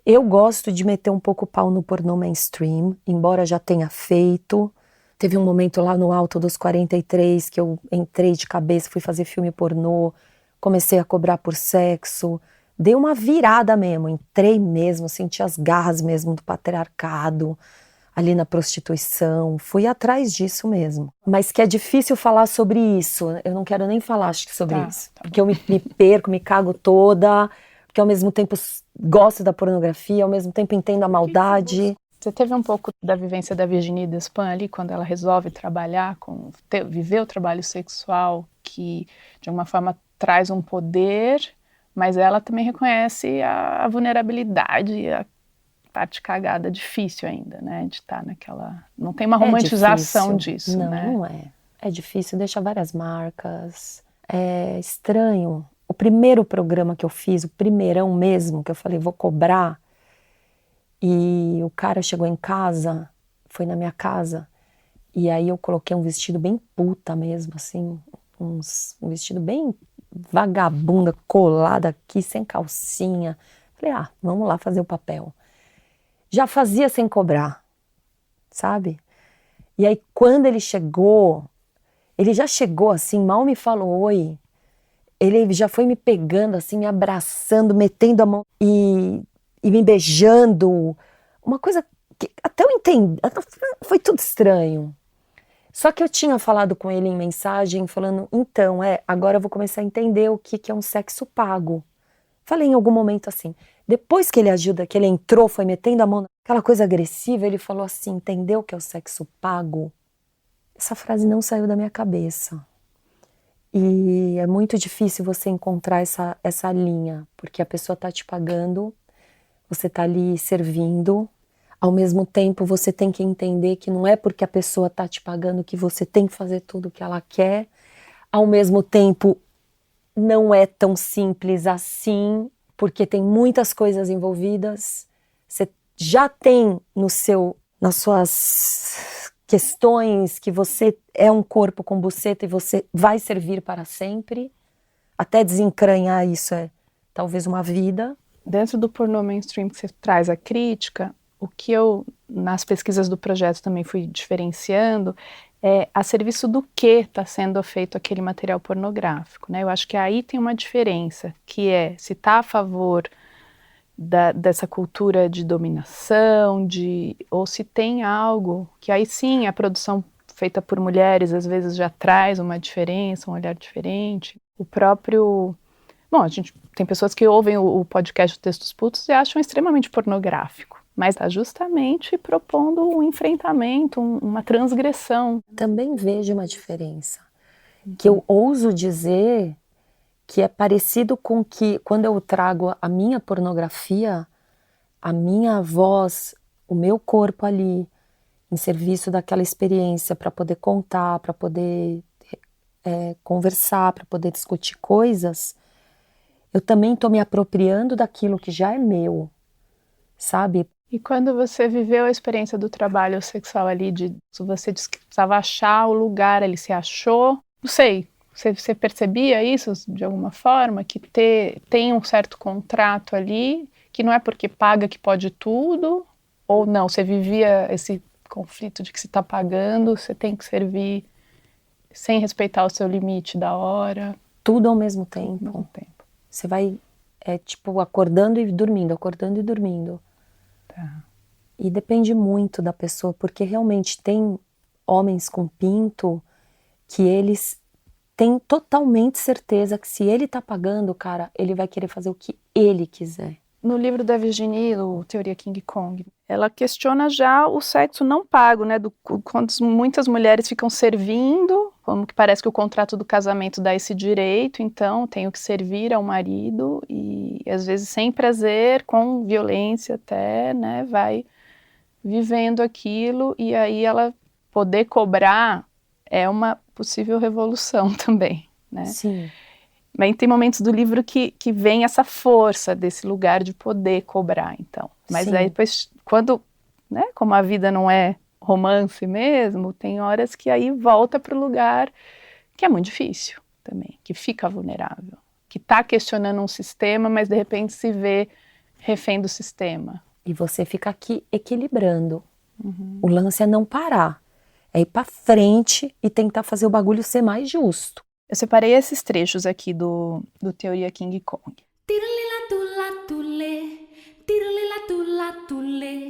Eu gosto de meter um pouco o pau no pornô mainstream, embora já tenha feito. Teve um momento lá no alto dos 43 que eu entrei de cabeça, fui fazer filme pornô, comecei a cobrar por sexo, dei uma virada mesmo, entrei mesmo, senti as garras mesmo do patriarcado, ali na prostituição, fui atrás disso mesmo. Mas que é difícil falar sobre isso, eu não quero nem falar acho que sobre isso, porque eu me perco, me cago toda, porque ao mesmo tempo gosto da pornografia, ao mesmo tempo entendo a maldade. Você teve um pouco da vivência da Virginie Despentes ali, quando ela resolve trabalhar, viver o trabalho sexual, que de alguma forma traz um poder, mas ela também reconhece a vulnerabilidade, a parte cagada difícil ainda, né, de estar naquela... Não tem uma romantização disso, não, né? Não é. É difícil, deixa várias marcas, é estranho. O primeiro programa que eu fiz, o primeirão mesmo, que eu falei, vou cobrar, e o cara chegou em casa, foi na minha casa, e aí eu coloquei um vestido bem puta mesmo, assim, um vestido bem vagabunda, colada aqui, sem calcinha. Falei, vamos lá fazer o papel. Já fazia sem cobrar, sabe? E aí quando ele já chegou assim, mal me falou oi, ele já foi me pegando assim, me abraçando, metendo a mão e me beijando, uma coisa que até eu entendi, foi tudo estranho. Só que eu tinha falado com ele em mensagem, falando, então, agora eu vou começar a entender o que é um sexo pago. Falei em algum momento assim, depois que ele entrou, foi metendo a mão naquela coisa agressiva, ele falou assim, entendeu o que é o sexo pago? Essa frase não saiu da minha cabeça. E é muito difícil você encontrar essa linha, porque a pessoa está te pagando, você está ali servindo, ao mesmo tempo você tem que entender que não é porque a pessoa está te pagando que você tem que fazer tudo o que ela quer, ao mesmo tempo não é tão simples assim, porque tem muitas coisas envolvidas, você já tem nas suas questões que você é um corpo com buceta e você vai servir para sempre, até desencranhar isso talvez uma vida. Dentro do pornô mainstream que você traz a crítica, o que eu, nas pesquisas do projeto também fui diferenciando, é a serviço do que está sendo feito aquele material pornográfico, né? Eu acho que aí tem uma diferença, que é se está a favor dessa cultura de dominação, ou se tem algo que aí sim a produção feita por mulheres às vezes já traz uma diferença, um olhar diferente. O próprio... Bom, a gente tem pessoas que ouvem o podcast Textos Putos e acham extremamente pornográfico, mas está justamente propondo um enfrentamento, uma transgressão. Também vejo uma diferença, que eu ouso dizer que é parecido com que, quando eu trago a minha pornografia, a minha voz, o meu corpo ali, em serviço daquela experiência, para poder contar, para poder conversar, para poder discutir coisas, eu também estou me apropriando daquilo que já é meu, sabe? E quando você viveu a experiência do trabalho sexual ali, você disse que precisava achar o lugar, ele se achou, não sei, Você percebia isso de alguma forma? Que tem um certo contrato ali, que não é porque paga que pode tudo? Ou não, você vivia esse conflito de que você está pagando, você tem que servir sem respeitar o seu limite da hora? Tudo ao mesmo Tudo tempo. ao mesmo tempo. Você vai, tipo, acordando e dormindo, acordando e dormindo. Tá. E depende muito da pessoa, porque realmente tem homens com pinto que eles têm totalmente certeza que se ele tá pagando, cara, ele vai querer fazer o que ele quiser. No livro da Virginie, o Teoria King Kong, ela questiona já o sexo não pago, né? Quando muitas mulheres ficam servindo, como que parece que o contrato do casamento dá esse direito, então tenho que servir ao marido e às vezes sem prazer, com violência até, né? Vai vivendo aquilo e aí ela poder cobrar é uma possível revolução também, né? Sim. Mas tem momentos do livro que vem essa força desse lugar de poder cobrar, então. Mas Sim. aí depois, quando, né, como a vida não é romance mesmo, tem horas que aí volta para o lugar que é muito difícil também, que fica vulnerável, que está questionando um sistema, mas de repente se vê refém do sistema. E você fica aqui equilibrando. O lance é não parar, é ir pra frente e tentar fazer o bagulho ser mais justo. Eu separei esses trechos aqui do Teoria King Kong.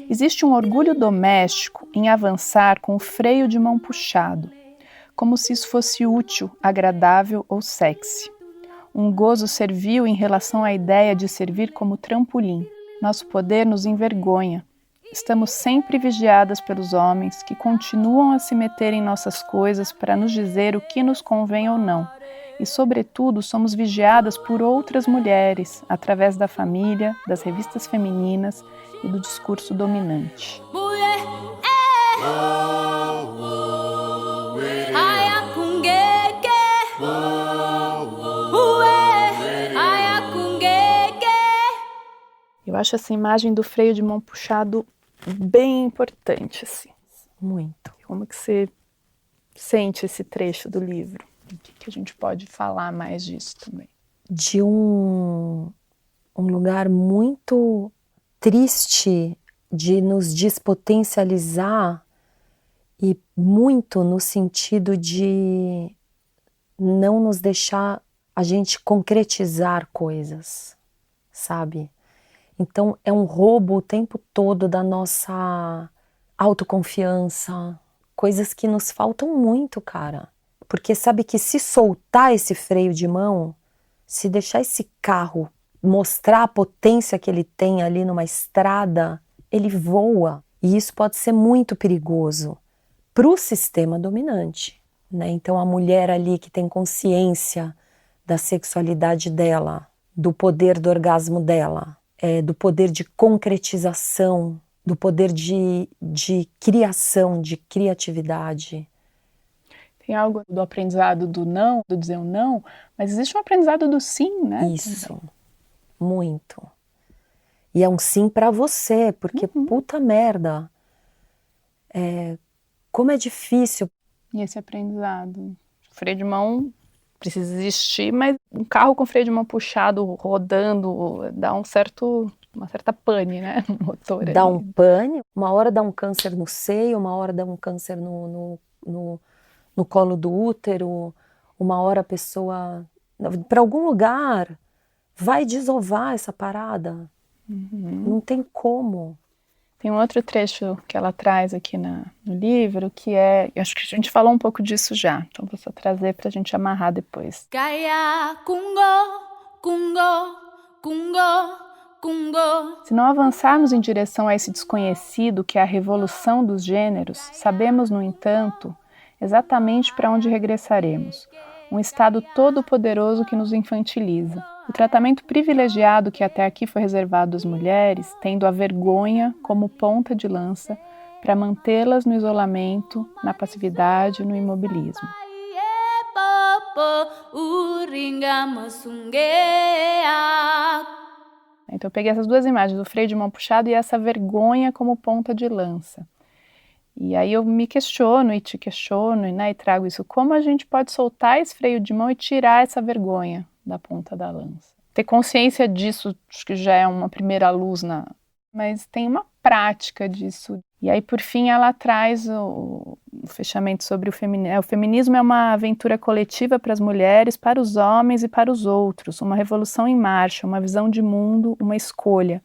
Existe um orgulho doméstico em avançar com o freio de mão puxado, como se isso fosse útil, agradável ou sexy. Um gozo servil em relação à ideia de servir como trampolim. Nosso poder nos envergonha. Estamos sempre vigiadas pelos homens que continuam a se meter em nossas coisas para nos dizer o que nos convém ou não. E, sobretudo, somos vigiadas por outras mulheres, através da família, das revistas femininas e do discurso dominante. Eu acho essa imagem do freio de mão puxado bem importante, assim. Muito. Como que você sente esse trecho do livro? O que a gente pode falar mais disso também? De um lugar muito triste de nos despotencializar e muito no sentido de não nos deixar a gente concretizar coisas, sabe? Então é um roubo o tempo todo da nossa autoconfiança, coisas que nos faltam muito, cara. Porque sabe que se soltar esse freio de mão, se deixar esse carro mostrar a potência que ele tem ali numa estrada, ele voa. E isso pode ser muito perigoso para o sistema dominante, né? Então a mulher ali que tem consciência da sexualidade dela, do poder do orgasmo dela, do poder de concretização, do poder de criação, de criatividade. Tem algo do aprendizado do não, do dizer um não, mas existe um aprendizado do sim, né? Isso, também. Muito. E é um sim pra você, porque puta merda, como é difícil. E esse aprendizado? O freio de mão precisa existir, mas um carro com freio de mão puxado, rodando, dá uma certa pane, né, no motor. Dá um pane, uma hora dá um câncer no seio, uma hora dá um câncer no colo do útero, uma hora a pessoa, para algum lugar, vai desovar essa parada. Não tem como. Tem um outro trecho que ela traz aqui no livro, que é, acho que a gente falou um pouco disso já, então vou só trazer para a gente amarrar depois. Se não avançarmos em direção a esse desconhecido que é a revolução dos gêneros, sabemos, no entanto, exatamente para onde regressaremos. Um estado todo-poderoso que nos infantiliza. O tratamento privilegiado que até aqui foi reservado às mulheres, tendo a vergonha como ponta de lança para mantê-las no isolamento, na passividade, no imobilismo. Então eu peguei essas duas imagens, o freio de mão puxado e essa vergonha como ponta de lança. E aí eu me questiono e te questiono, né, e trago isso. Como a gente pode soltar esse freio de mão e tirar essa vergonha da ponta da lança? Ter consciência disso, acho que já é uma primeira luz, mas tem uma prática disso. E aí, por fim, ela traz o fechamento sobre o feminismo. O feminismo é uma aventura coletiva para as mulheres, para os homens e para os outros, uma revolução em marcha, uma visão de mundo, uma escolha.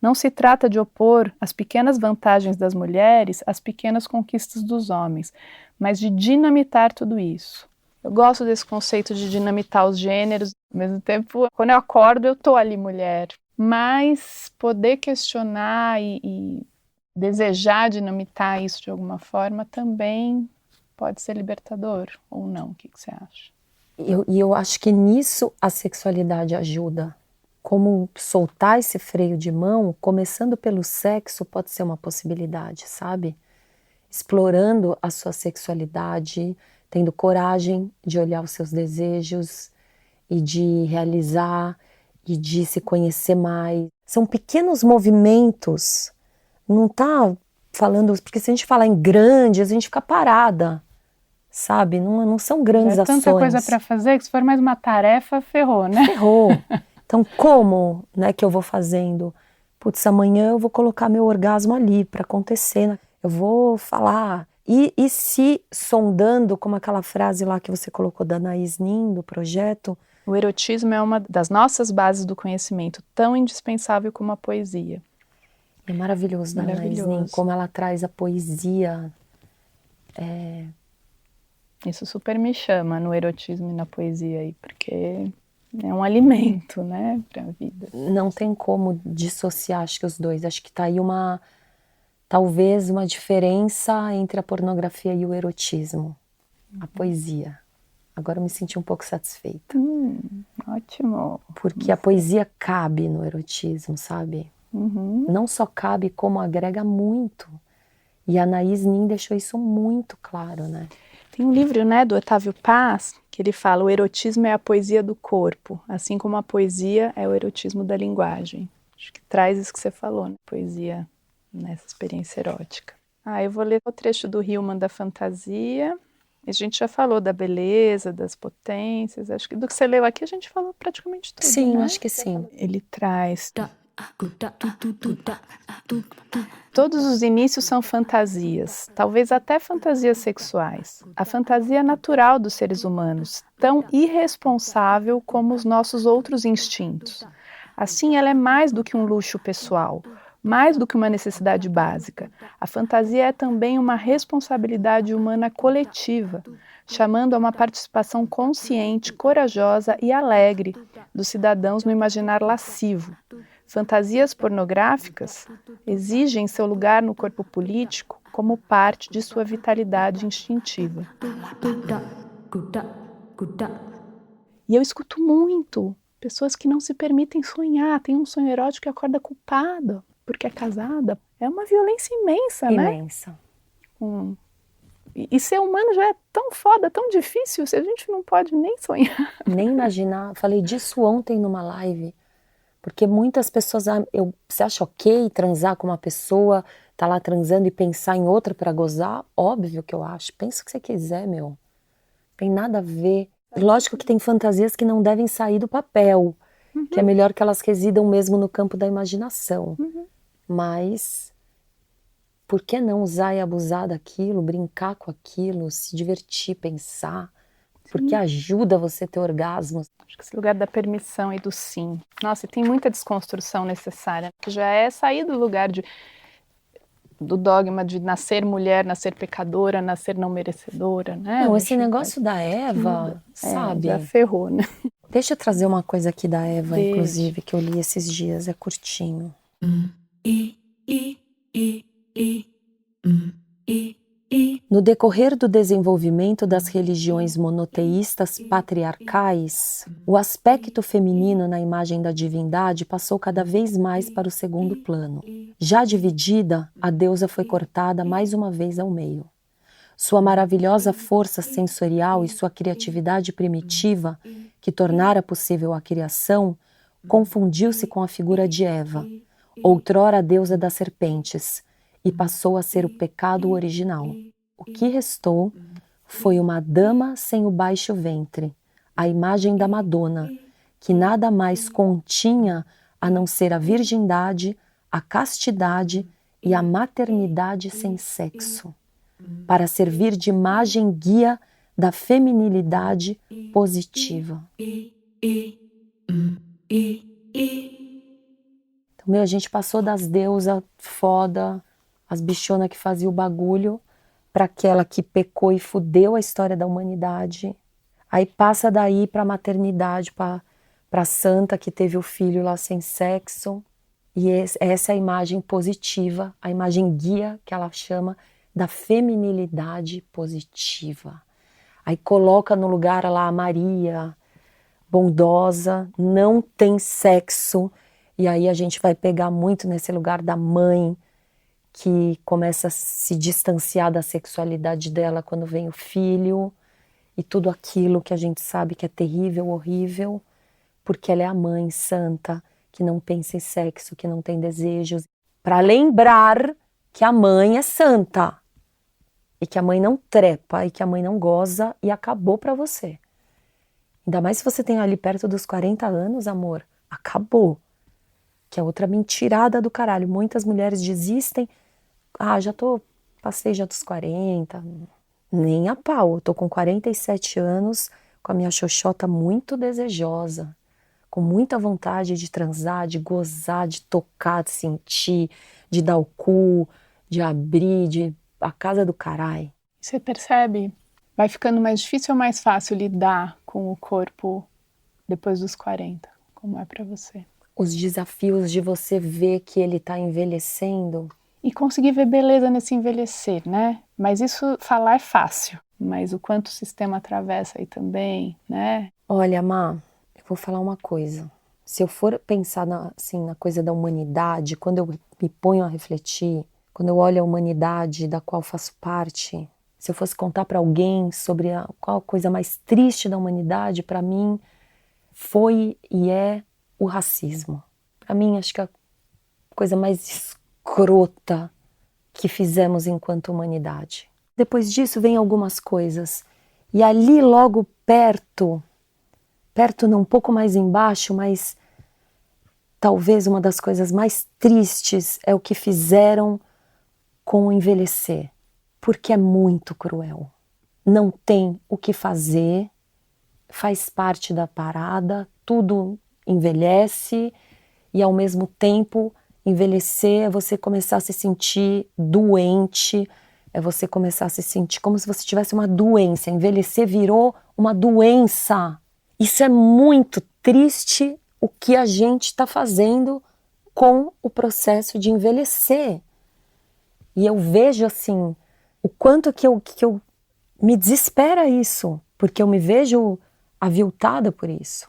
Não se trata de opor as pequenas vantagens das mulheres às pequenas conquistas dos homens, mas de dinamitar tudo isso. Eu gosto desse conceito de dinamitar os gêneros, ao mesmo tempo, quando eu acordo, eu estou ali mulher. Mas poder questionar e desejar dinamitar isso de alguma forma também pode ser libertador, ou não? O que você acha? Eu acho que nisso a sexualidade ajuda. Como soltar esse freio de mão, começando pelo sexo, pode ser uma possibilidade, sabe? Explorando a sua sexualidade, tendo coragem de olhar os seus desejos e de realizar e de se conhecer mais. São pequenos movimentos, não tá falando, porque se a gente falar em grandes, a gente fica parada, sabe? Não são grandes ações. É tanta coisa para fazer que se for mais uma tarefa, ferrou, né? Ferrou. Então como, né, que eu vou fazendo? Putz, amanhã eu vou colocar meu orgasmo ali para acontecer, né? Eu vou falar. E se sondando, como aquela frase lá que você colocou da Anaïs Nin, do projeto. O erotismo é uma das nossas bases do conhecimento, tão indispensável como a poesia. É maravilhoso da Anaïs Nin, como ela traz a poesia. Isso super me chama no erotismo e na poesia aí, porque é um alimento, né, para a vida. Não tem como dissociar, acho que os dois. Acho que tá aí talvez uma diferença entre a pornografia e o erotismo. A poesia. Agora eu me senti um pouco satisfeita. Ótimo. Porque a poesia cabe no erotismo, sabe? Não só cabe, como agrega muito. E a Anaïs Nin deixou isso muito claro, né? Tem um livro, né, do Otávio Paz, que ele fala: o erotismo é a poesia do corpo, assim como a poesia é o erotismo da linguagem. Acho que traz isso que você falou, né? Poesia nessa experiência erótica. Eu vou ler o trecho do Hillman da fantasia. A gente já falou da beleza, das potências. Acho que do que você leu aqui a gente falou praticamente tudo. Sim, né? acho que sim. Ele traz: todos os inícios são fantasias, talvez até fantasias sexuais. A fantasia natural dos seres humanos, tão irresponsável como os nossos outros instintos. Assim, ela é mais do que um luxo pessoal, mais do que uma necessidade básica. A fantasia é também uma responsabilidade humana coletiva, chamando a uma participação consciente, corajosa e alegre dos cidadãos no imaginar lascivo. Fantasias pornográficas exigem seu lugar no corpo político como parte de sua vitalidade instintiva. E eu escuto muito pessoas que não se permitem sonhar, tem um sonho erótico e acorda culpada porque é casada. É uma violência imensa, né? Imensa. E ser humano já é tão foda, tão difícil, se a gente não pode nem sonhar. Nem imaginar. Falei disso ontem numa live. Porque muitas pessoas, você acha ok transar com uma pessoa, tá lá transando e pensar em outra para gozar? Óbvio que eu acho. Pensa o que você quiser, meu. Tem nada a ver. Lógico que tem fantasias que não devem sair do papel, que é melhor que elas residam mesmo no campo da imaginação. Mas por que não usar e abusar daquilo, brincar com aquilo, se divertir, pensar? Porque ajuda você a ter orgasmos. Acho que esse lugar da permissão e do sim. Nossa, e tem muita desconstrução necessária, que já é sair do lugar do dogma de nascer mulher, nascer pecadora, nascer não merecedora, né? Não, esse negócio da Eva, sabe? Já ferrou, né? Deixa eu trazer uma coisa aqui da Eva, inclusive, que eu li esses dias, é curtinho. No decorrer do desenvolvimento das religiões monoteístas patriarcais, o aspecto feminino na imagem da divindade passou cada vez mais para o segundo plano. Já dividida, a deusa foi cortada mais uma vez ao meio. Sua maravilhosa força sensorial e sua criatividade primitiva, que tornara possível a criação, confundiu-se com a figura de Eva, outrora a deusa das serpentes, e passou a ser o pecado original. O que restou foi uma dama sem o baixo ventre, a imagem da Madonna, que nada mais continha a não ser a virgindade, a castidade e a maternidade sem sexo, para servir de imagem guia da feminilidade positiva. Então, a gente passou das deusas foda, as bichonas que faziam o bagulho, para aquela que pecou e fudeu a história da humanidade. Aí passa daí para a maternidade, para a santa que teve o filho lá sem sexo. E essa é a imagem positiva, a imagem guia que ela chama da feminilidade positiva. Aí coloca no lugar lá a Maria, bondosa, não tem sexo. E aí a gente vai pegar muito nesse lugar da mãe, que começa a se distanciar da sexualidade dela quando vem o filho, e tudo aquilo que a gente sabe que é terrível, horrível, porque ela é a mãe santa, que não pensa em sexo, que não tem desejos, para lembrar que a mãe é santa, e que a mãe não trepa, e que a mãe não goza, e acabou para você. Ainda mais se você tem ali perto dos 40 anos, amor, acabou. Que é outra mentirada do caralho. Muitas mulheres desistem. Passei já dos 40. Nem a pau. Eu tô com 47 anos, com a minha xoxota muito desejosa, com muita vontade de transar, de gozar, de tocar, de sentir, de dar o cu, de abrir, de a casa do caralho. Você percebe? Vai ficando mais difícil ou mais fácil lidar com o corpo depois dos 40? Como é pra você? Os desafios de você ver que ele tá envelhecendo. E conseguir ver beleza nesse envelhecer, né? Mas isso falar é fácil. Mas o quanto o sistema atravessa aí também, né? Olha, Má, eu vou falar uma coisa. Se eu for pensar na coisa da humanidade, quando eu me ponho a refletir, quando eu olho a humanidade da qual faço parte, se eu fosse contar para alguém sobre qual a coisa mais triste da humanidade, para mim foi e é o racismo. Para mim, acho que a coisa mais escrota que fizemos enquanto humanidade. Depois disso vem algumas coisas. E ali logo perto não, um pouco mais embaixo, mas talvez uma das coisas mais tristes é o que fizeram com o envelhecer. Porque é muito cruel. Não tem o que fazer, faz parte da parada, tudo envelhece e ao mesmo tempo envelhecer é você começar a se sentir doente, é você começar a se sentir como se você tivesse uma doença. Envelhecer virou uma doença. Isso é muito triste o que a gente está fazendo com o processo de envelhecer. E eu vejo assim, o quanto que eu me desespera isso, porque eu me vejo aviltada por isso.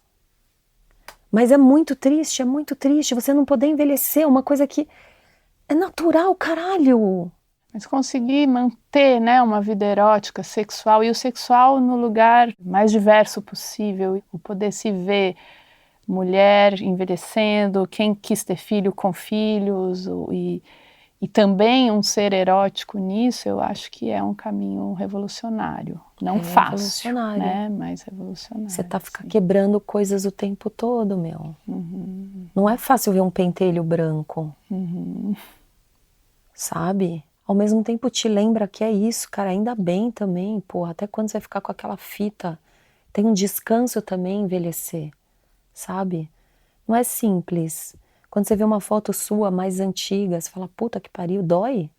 Mas é muito triste você não poder envelhecer, uma coisa que é natural, caralho. Mas conseguir manter, né, uma vida erótica, sexual, e o sexual no lugar mais diverso possível, o poder se ver mulher envelhecendo, quem quis ter filho com filhos, e também um ser erótico nisso, eu acho que é um caminho revolucionário. Não fácil, né? Mas revolucionário. Você tá quebrando coisas o tempo todo, meu. Uhum. Não é fácil ver um pentelho branco. Uhum. Sabe? Ao mesmo tempo te lembra que é isso, cara. Ainda bem também, porra. Até quando você vai ficar com aquela fita. Tem um descanso também envelhecer, sabe? Não é simples. Quando você vê uma foto sua mais antiga, você fala, puta que pariu, dói.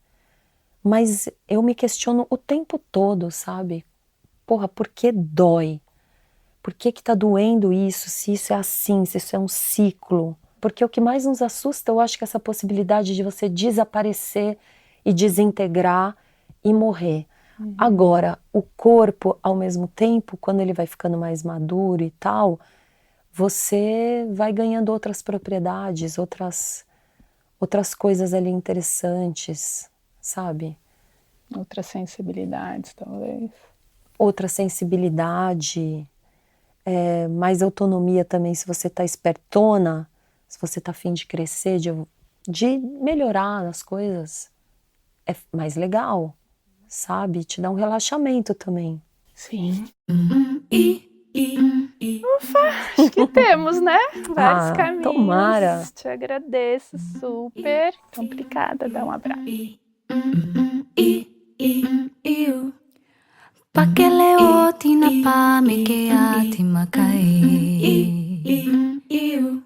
Mas eu me questiono o tempo todo, sabe? Porra, por que dói? Por que tá doendo isso? Se isso é assim, se isso é um ciclo? Porque o que mais nos assusta, eu acho que é essa possibilidade de você desaparecer e desintegrar e morrer. Uhum. Agora, o corpo, ao mesmo tempo, quando ele vai ficando mais maduro e tal, você vai ganhando outras propriedades, outras coisas ali interessantes, sabe? Outras sensibilidades, talvez. Outra sensibilidade, mais autonomia também, se você tá espertona, se você tá a fim de crescer, de melhorar as coisas, é mais legal, sabe? Te dá um relaxamento também. Sim. Ufa, acho que temos, né? Vários caminhos. Tomara. Te agradeço, super complicada. Dá um abraço. Pakeleo tina pa me ke ati makai.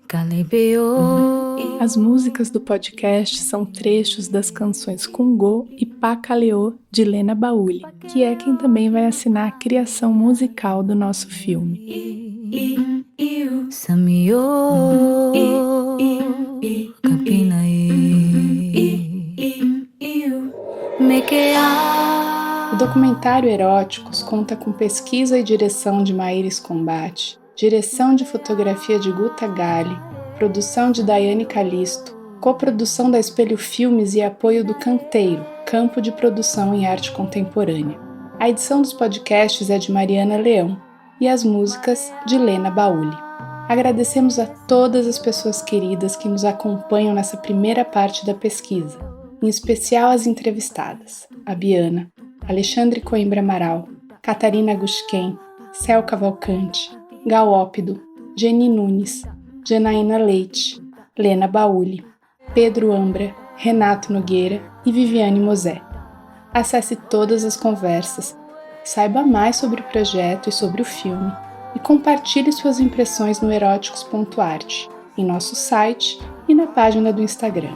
Kalebeo. As músicas do podcast são trechos das canções Kungô e Pacaleô de Lena Bauli, que é quem também vai assinar a criação musical do nosso filme. Samio kapinae. Me ke O documentário Eróticos conta com pesquisa e direção de Maíris Combate, direção de fotografia de Guta Galli, produção de Daiane Calisto, coprodução da Espelho Filmes e apoio do Canteiro, Campo de Produção em Arte Contemporânea. A edição dos podcasts é de Mariana Leão e as músicas de Lena Bauli. Agradecemos a todas as pessoas queridas que nos acompanham nessa primeira parte da pesquisa, em especial as entrevistadas, a Biana, Alexandre Coimbra Amaral, Catarina Guschken, Céu Cavalcante, Gal Ópido, Jenny Nunes, Janaína Leite, Lena Bauli, Pedro Ambra, Renato Nogueira e Viviane Mosé. Acesse todas as conversas, saiba mais sobre o projeto e sobre o filme e compartilhe suas impressões no eróticos.arte, em nosso site e na página do Instagram.